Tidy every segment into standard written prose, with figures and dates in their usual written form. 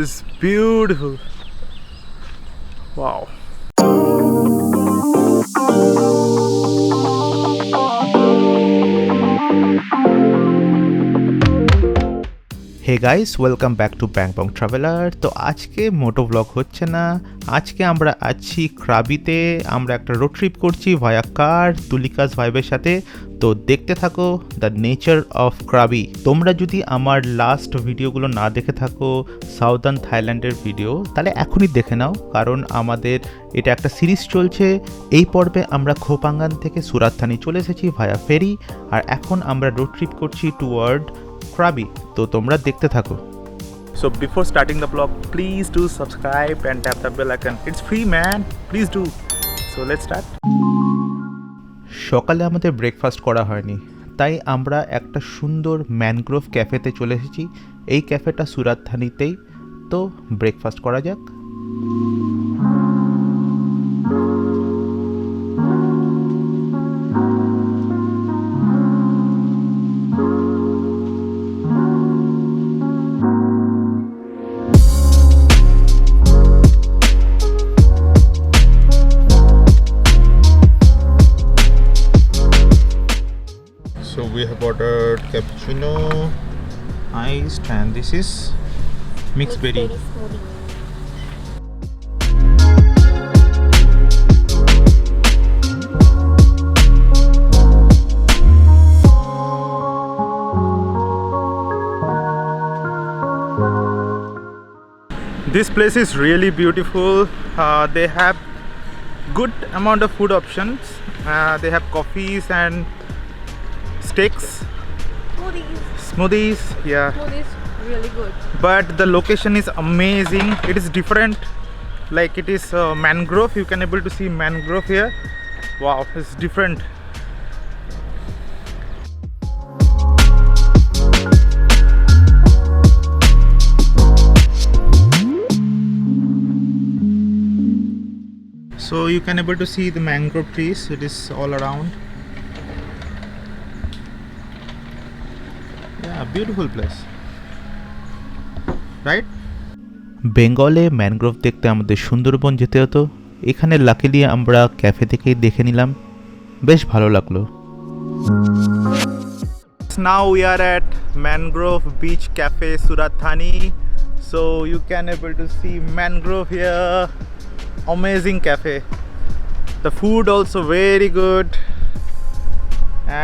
It's beautiful. Wow. Hey guys, welcome back to Bangkok traveller. তো আজকে মোটো blog হচ্ছে না, আজকে আমরা আছি ক্রাবিতে। আমরা একটা রোড ট্রিপ করছি ভায়া কার তুলিকাস ভাইবের সাথে। তো দেখতে থাকো দ্য নেচার অফ ক্রাবি। তোমরা যদি আমার লাস্ট ভিডিওগুলো না দেখে থাকো সাউদার্ন থাইল্যান্ডের ভিডিও, তাহলে এখনই দেখে নাও, কারণ আমাদের এটা একটা সিরিজ চলছে। এই পর্বে আমরা খো পাঙ্গান থেকে সুরাত থানি চলে এসেছি ভায়া ফেরি, আর এখন আমরা রোড ট্রিপ করছি টুয়ার্ড Krabi. তো তোমরা দেখতে থাকো। So before starting the vlog, please do subscribe and tap the bell icon. It's free, man. Please do. So let's start. সকালে আমাদের ব্রেকফাস্ট করা হয়নি, তাই আমরা একটা সুন্দর ম্যানগ্রোভ ক্যাফেতে চলে এসেছি। এই ক্যাফেটা সুরাত থানিতেই। তো ব্রেকফাস্ট করা যাক। So we have ordered cappuccino, iced, and this is mixed berry. This place is really beautiful. They have good amount of food options. They have coffees and steaks, smoothies, yeah. Smoothies really good. But the location is amazing. It is different, like it is mangrove. You can able to see mangrove here. Wow, it's different. So you can able to see the mangrove trees. It is all around. Yeah, beautiful place, right? বেঙ্গলে mangrove দেখতে আমাদের সুন্দরবন যেতে হতো, এখানে luckily আমরা cafe থেকেই দেখে নিলাম, বেশ ভালো লাগলো। Now we are at Mangrove Beach Cafe, Surat Thani. So you can able to see mangrove here. Amazing cafe. The food also very good,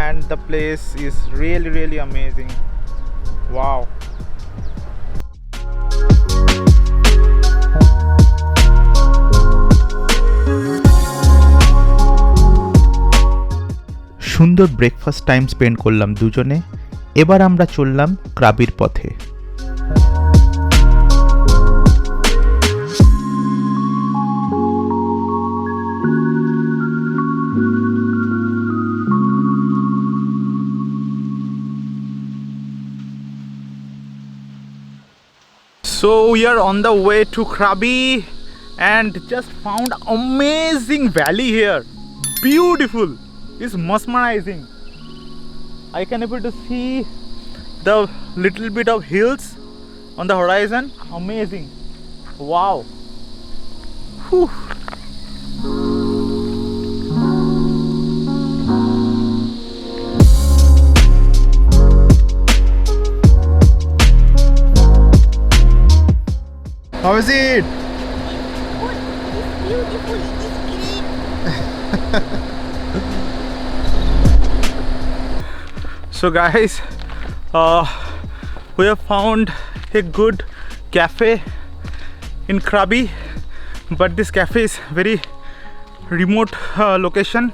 and the place is really amazing. Wow. সুন্দর breakfast time spend করলাম দুজনে। এবার আমরা চললাম ক্রাবির পথে। So we are on the way to Krabi and just found amazing valley here. Beautiful. It's mesmerizing. I can able to see the little bit of hills on the horizon. Amazing. Wow. Whew. How is it? Good. It's beautiful. It's green. So guys, we have found a good cafe in Krabi, but this cafe is very remote location.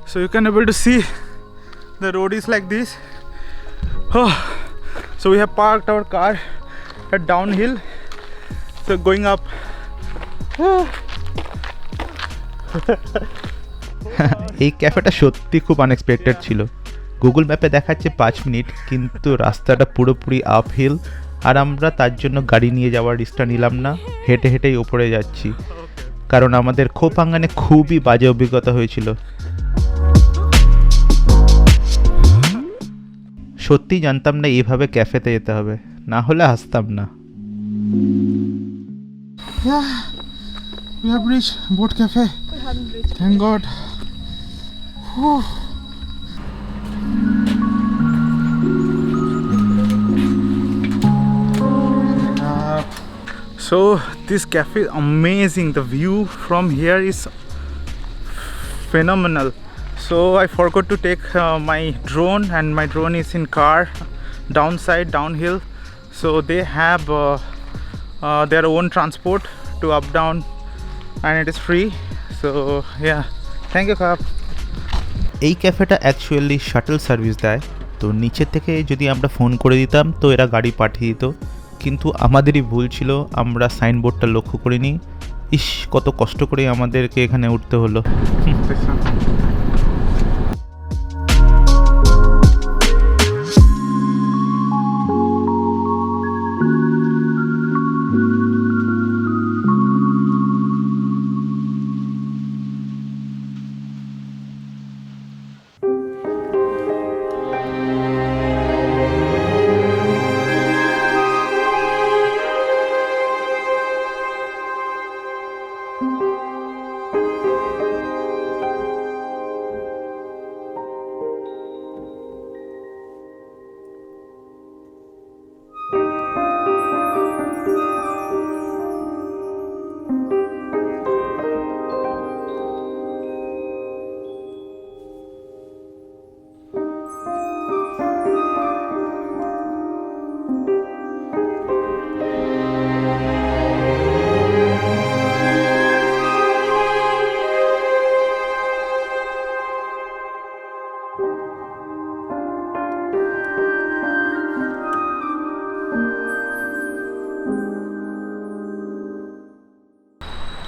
So you can able to see the road is like this. So we have parked our car at downhill. So going up. এই ক্যাফেটা সত্যি খুব unexpected ছিল। Google ম্যাপে দেখাচ্ছে 5 minute, কিন্তু রাস্তাটা পুরোপুরি uphill, আর আমরা তার জন্য গাড়ি নিয়ে যাওয়ার রিস্কটা নিলাম না, হেঁটে হেঁটেই ওপরে যাচ্ছি, কারণ আমাদের খো পাঙ্গানে খুবই বাজে অভিজ্ঞতা হয়েছিল। সত্যি জানতাম না এইভাবে ক্যাফেতে যেতে হবে, না হলে আসতাম না। Yeah, we have reached boat cafe. We haven't reached. Thank God. Whew. So this cafe is amazing. The view from here is phenomenal. So I forgot to take my drone, and my drone is in car downside downhill. So they have their own transport to up down, and it is free. So yeah, thank you Kap. এই ক্যাফেটা actually shuttle service দেয়, তো নিচে থেকে যদি আমরা phone করে দিতাম তো এরা গাড়ি পাঠিয়ে দিত, কিন্তু আমাদেরই ভুল ছিল, আমরা সাইনবোর্ডটা লক্ষ্য করিনি। ইস, কত কষ্ট করে আমাদেরকে এখানে উঠতে হলো।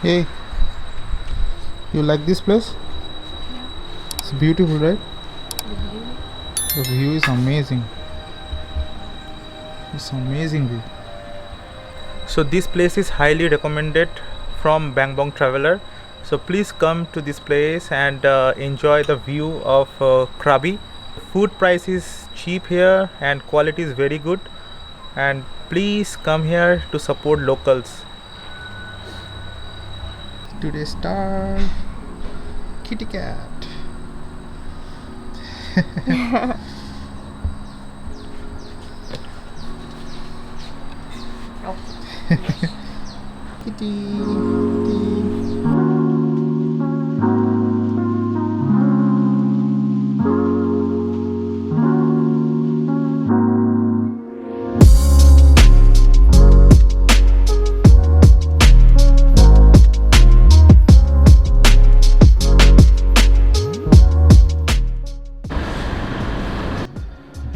Hey, you like this place? It's beautiful, right? The view is amazing. It's amazing view. So this place is highly recommended from Bangkok traveler. So please come to this place and enjoy the view of Krabi. Food price is cheap here and quality is very good. And please come here to support locals. Today's star, kitty cat. Kitty.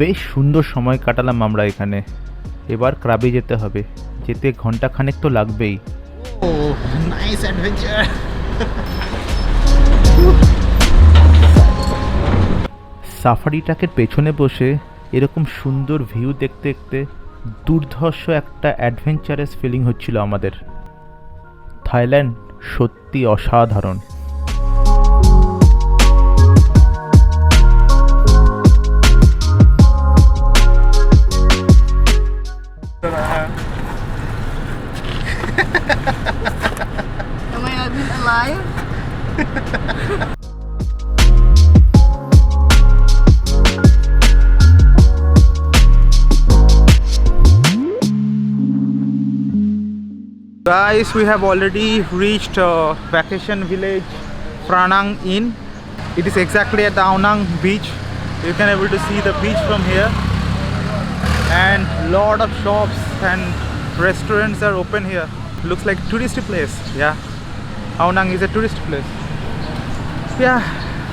বেশ সুন্দর সময় কাটালাম আমরা এখানে। এবার Krabi যেতে হবে, যেতে ঘন্টা খানেক তো লাগবেই। ও নাইস অ্যাডভেঞ্চার। সাফারি ট্রাকের পেছনে বসে এরকম সুন্দর ভিউ দেখতে দেখতে দুর্ধর্ষ একটা অ্যাডভেঞ্চারাস ফিলিং হচ্ছিল আমাদের। থাইল্যান্ড সত্যি অসাধারণ। Am I not been alive? Guys, we have already reached vacation village Phra Inn. It is exactly at the Aonang beach. You can able to see the beach from here, and lot of shops and restaurants are open here. Looks like touristy place. Yeah, Aonang is a tourist place. Yeah,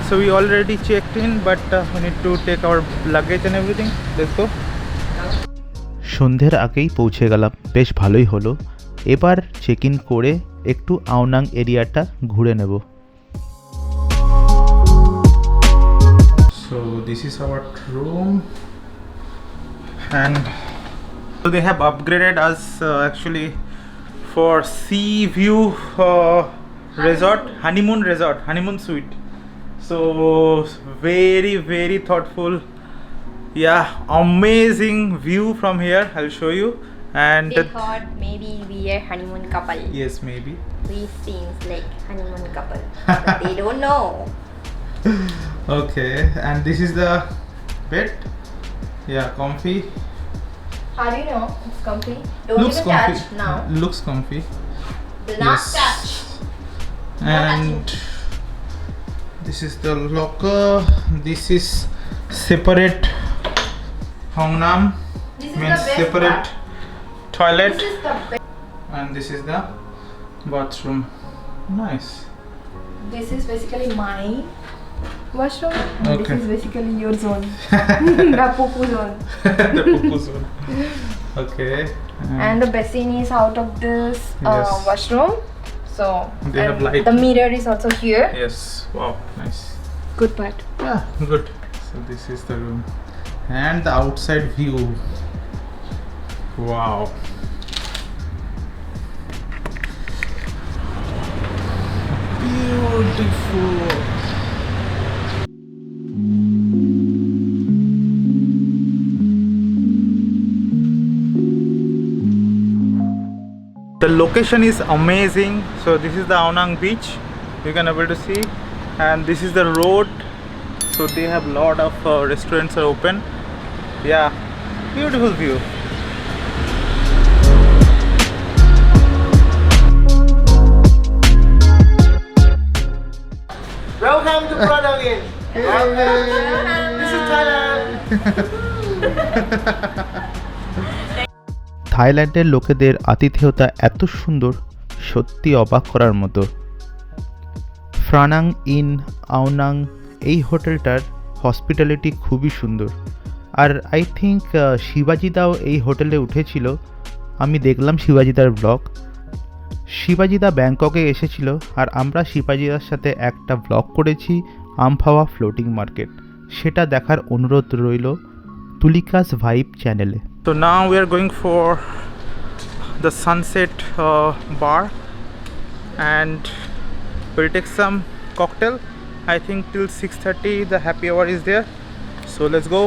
so we already checked in, but we need to take our luggage and everything. Let's go. সন্ধ্যের আগেই পৌঁছে গেলাম, বেশ ভালোই হলো। এবার check in করে একটু আওনাং এরিয়াটা ঘুরে নেব। So this is our room, and so they have upgraded us actually for sea view resort, honeymoon suite. So very thoughtful. Yeah, amazing view from here. I'll show you. And They thought maybe we are honeymoon couple. yes, maybe. We seems like honeymoon couple, but they don't know. Okay, and this is the bed. Yeah, comfy. How do you know it's comfy? Don't Looks even comfy. touch now. Looks comfy. Do not Yes. touch. And this is the locker. This is separate haungnam, This is means the best separate part. toilet, This is the best. and this is the bathroom. Nice. This is basically my washroom. And Okay. This is basically your zone. The poo zone. The poo zone. Okay. And the basin is out of this Yes. washroom. So They have and light. the mirror is also here. Yes. Wow. Nice. Good part. Yeah. Good. So this is the room, and the outside view. Wow. Beautiful. The location is amazing. So this is the Aonang beach, you can able to see, and this is the road. So they have lot of restaurants are open. Yeah, beautiful view. Welcome to Phra again. This is Thailand. থাইল্যান্ডের লোকেদের আতিথেয়তা এত সুন্দর, সত্যি অবাক করার মতো। ফ্রানাং in Ao Nang এই হোটেলটার হসপিটালিটি খুবই সুন্দর। আর আই থিঙ্ক শিবাজিদাও এই হোটেলে উঠেছিল। আমি দেখলাম শিবাজিদার ব্লগ। শিবাজিদা ব্যাংককে এসেছিল, আর আমরা শিবাজিদার সাথে একটা ব্লগ করেছি আমফাওয়া ফ্লোটিং মার্কেট। সেটা দেখার অনুরোধ রইল তুলিকাস ভাইব চ্যানেলে। So now we are going for the sunset bar, and we'll take some cocktail. I think till 6:30 the happy hour is there. So let's go.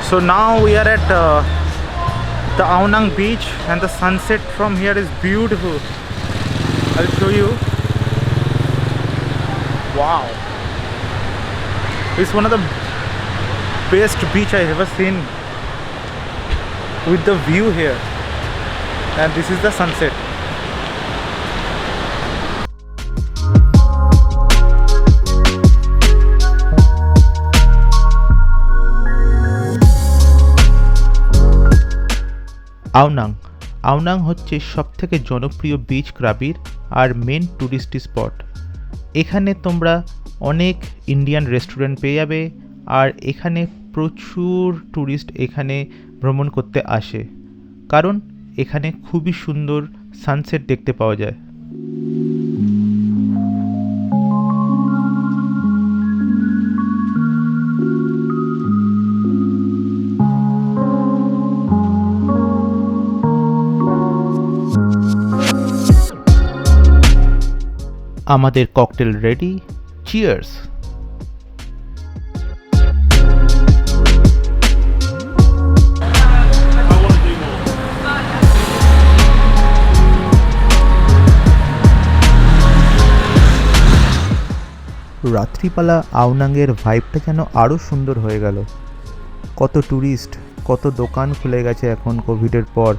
So now we are at the Aonang beach, and the sunset from here is beautiful. I'll show you. Wow, it's one of the best beach I ever seen, with the view here, and this is the sunset. Ao Nang হচ্ছে সবথেকে জনপ্রিয় beach ক্রাবির আর main tourist spot. এখানে তোমরা অনেক Indian restaurant পেয়ে যাবে, আর এখানে প্রচুর ট্যুরিস্ট এখানে ভ্রমণ করতে আসে, কারণ এখানে খুবই সুন্দর সানসেট দেখতে পাওয়া যায়। আমাদের ককটেল রেডি, চিয়ার্স। রাত্রিপালা আওনাংয়ের ভাইবটা যেন আরও সুন্দর হয়ে গেল। কত ট্যুরিস্ট, কত দোকান খুলে গেছে এখন কোভিডের পর,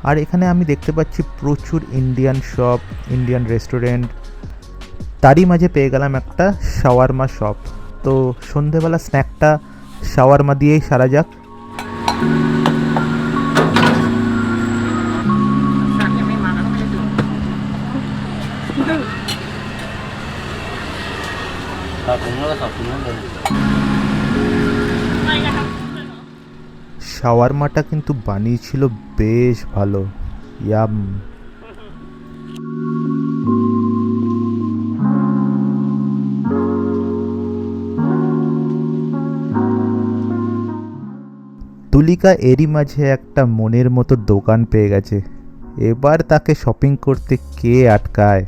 আর এখানে আমি দেখতে পাচ্ছি প্রচুর ইন্ডিয়ান শপ, ইন্ডিয়ান রেস্টুরেন্ট। তারই মাঝে পেয়ে গেলাম একটা শাওয়ারমা শপ। তো সন্ধেবেলা স্ন্যাকটা শাওয়ারমা দিয়েই সারা যাক। শাওয়ারমাটা কিন্তু বানিয়েছিল বেশ ভালো। ইয়াম। তুলিকা এরই মাঝে একটা মনের মতো দোকান পেয়ে গেছে, এবার তাকে শপিং করতে কে আটকায়।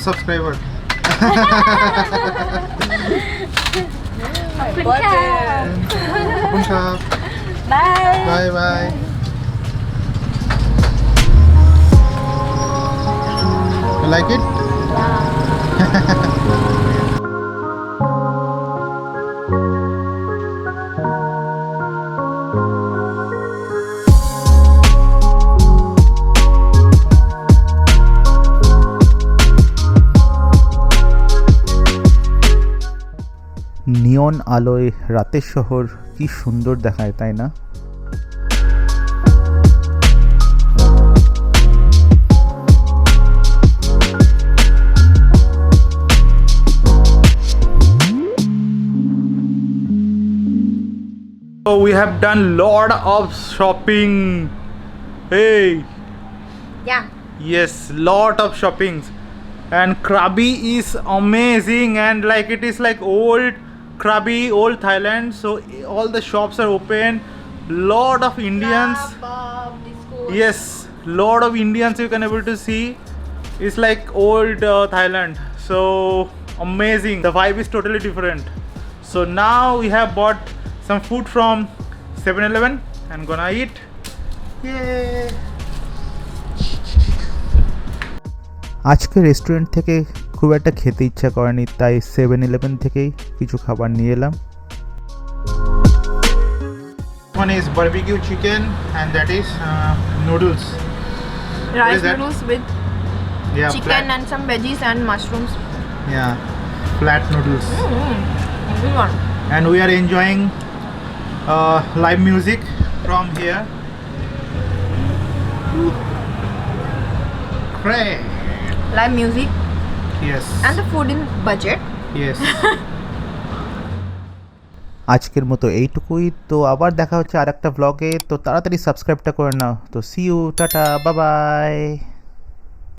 Subscriber. Bye. Bye bye. You like it? নিয়ন আলোয় রাতের শহর কি সুন্দর দেখায়, তাই না? So we have done lot of shopping. Hey, Yeah. yes, lot of shoppings. And Krabi is amazing, and like it is like old Krabi, old Thailand. So all the shops are open. Lot of Indians. Yes, lot of Indians you can able to see. It's like old Thailand. So amazing. The vibe is totally different. So now we have bought some food from 7-Eleven and gonna eat. Yay! আজকে restaurant থেকে খুব একটা খেতে ইচ্ছা করেনি, তাই 7-Eleven থেকেই কিছু খাবার নিয়ে এলাম। One is barbecue chicken and that is noodles. What Rice is that? noodles with Yeah, chicken flat, and some veggies and mushrooms. yeah, flat noodles. Good one. And we are enjoying live music from here. Great. Live music Yes. and the food in budget. Yes. আজকের মতো এইটুকুই, তো আবার দেখা হচ্ছে আর একটা ব্লগে। তো তাড়াতাড়ি সাবস্ক্রাইবটা করে নাও। তো see you, ta ta, bye by.